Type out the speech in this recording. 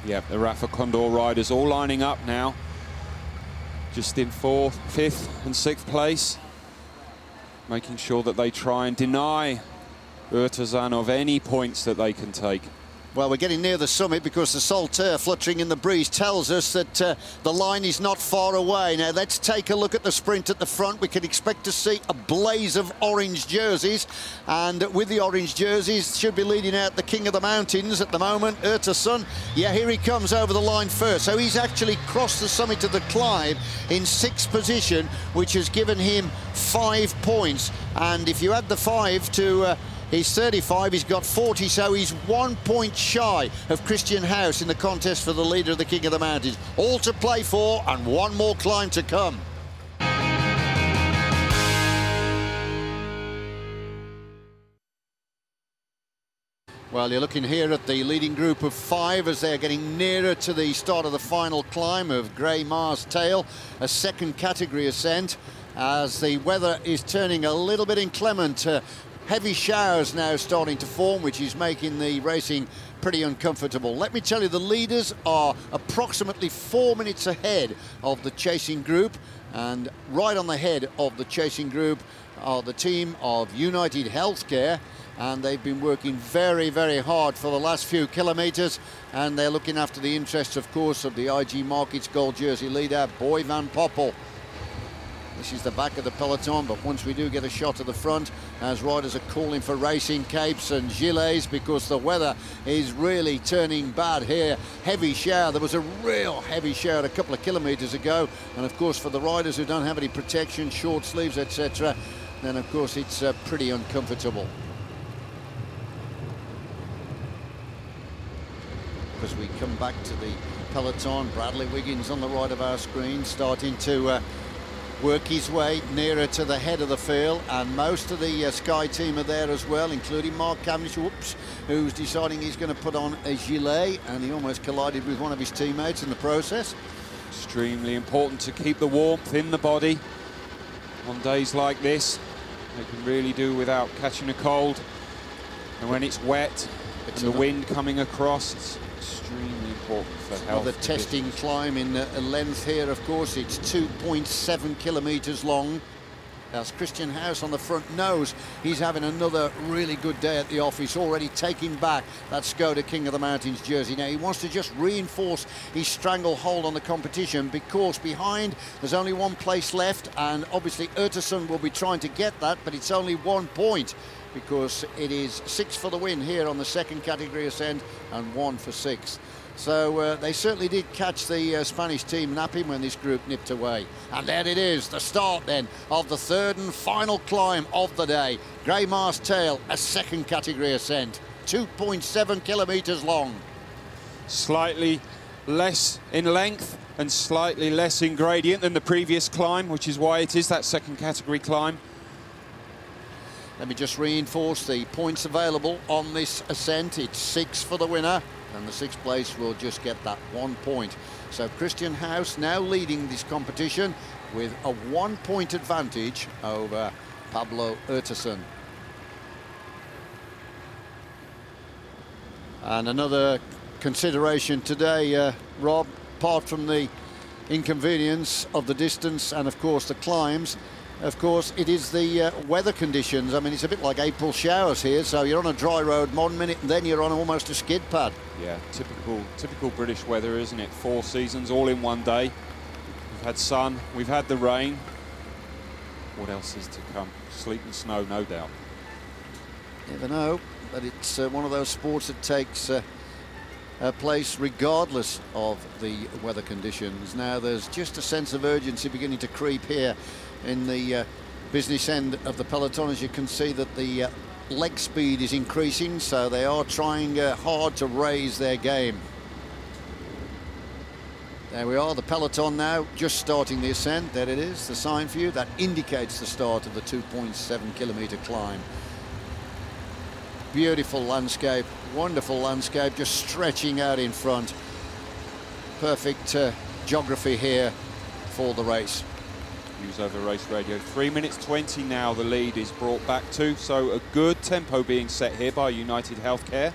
Yeah, the Rafa Condor riders all lining up now, just in 4th, 5th and 6th place, making sure that they try and deny Urtasun of any points that they can take. Well, we're getting near the summit because the Saltaire fluttering in the breeze tells us that the line is not far away. Now, let's take a look at the sprint at the front. We can expect to see a blaze of orange jerseys. And with the orange jerseys, should be leading out the King of the Mountains at the moment, Urtasun. Yeah, here he comes over the line first. So he's actually crossed the summit of the climb in 6th position, which has given him 5 points. And if you add the 5 to... he's 35, he's got 40, so he's 1 point shy of Christian House in the contest for the leader of the King of the Mountains. All to play for and one more climb to come. Well, you're looking here at the leading group of 5 as they're getting nearer to the start of the final climb of Grey Mars Tail, a 2nd category ascent, as the weather is turning a little bit inclement. Heavy showers now starting to form, which is making the racing pretty uncomfortable. Let me tell you, the leaders are approximately 4 minutes ahead of the chasing group, and right on the head of the chasing group are the team of United Healthcare, and they've been working very, very hard for the last few kilometres, and they're looking after the interests, of course, of the IG Markets Gold Jersey leader, Boy Van Poppel. This is the back of the peloton, but once we do get a shot of the front, as riders are calling for racing capes and gilets because the weather is really turning bad here. Heavy shower. There was a real heavy shower a couple of kilometres ago, and of course for the riders who don't have any protection, short sleeves, etc., then of course it's pretty uncomfortable. As we come back to the peloton, Bradley Wiggins on the right of our screen, starting to work his way nearer to the head of the field, and most of the Sky team are there as well, including Mark Cavendish, who's deciding he's going to put on a gilet, and he almost collided with one of his teammates in the process. Extremely important to keep the warmth in the body on days like this. They can really do without catching a cold, and when it's wet and the wind coming across, it's extremely important for health. The testing climb in length here, of course, it's 2.7 kilometres long. As Christian House on the front knows he's having another really good day at the office, already taking back that Skoda King of the Mountains jersey. Now he wants to just reinforce his stranglehold on the competition, because behind there's only 1 place left, and obviously Urtasun will be trying to get that, but it's only 1 point, because it is 6 for the win here on the 2nd category ascent and 1 for 6th. So they certainly did catch the Spanish team napping when this group nipped away. And there it is, the start then of the 3rd and final climb of the day. Grey Mars Tail, a 2nd category ascent, 2.7 kilometres long. Slightly less in length and slightly less in gradient than the previous climb, which is why it is that 2nd category climb. Let me just reinforce the points available on this ascent. It's 6 for the winner, and the 6th place will just get that 1 point. So Christian House now leading this competition with a 1 point advantage over Pablo Urtasun. And another consideration today, Rob, apart from the inconvenience of the distance and of course the climbs, of course, it is the weather conditions. I mean, it's a bit like April showers here, so you're on a dry road 1 minute and then you're on almost a skid pad. Yeah, typical British weather, isn't it? 4 seasons all in one day. We've had sun, we've had the rain. What else is to come? Sleet and snow, no doubt. Never know, but it's one of those sports that takes place regardless of the weather conditions. Now there's just a sense of urgency beginning to creep here in the business end of the peloton. As you can see that the leg speed is increasing, so they are trying hard to raise their game. There we are, the peloton now just starting the ascent. There it is, the sign for you that indicates the start of the 2.7 kilometre climb. Beautiful landscape, wonderful landscape, just stretching out in front. Perfect geography here for the race. News over race radio. 3 minutes 20 now the lead is brought back to, so a good tempo being set here by United Healthcare.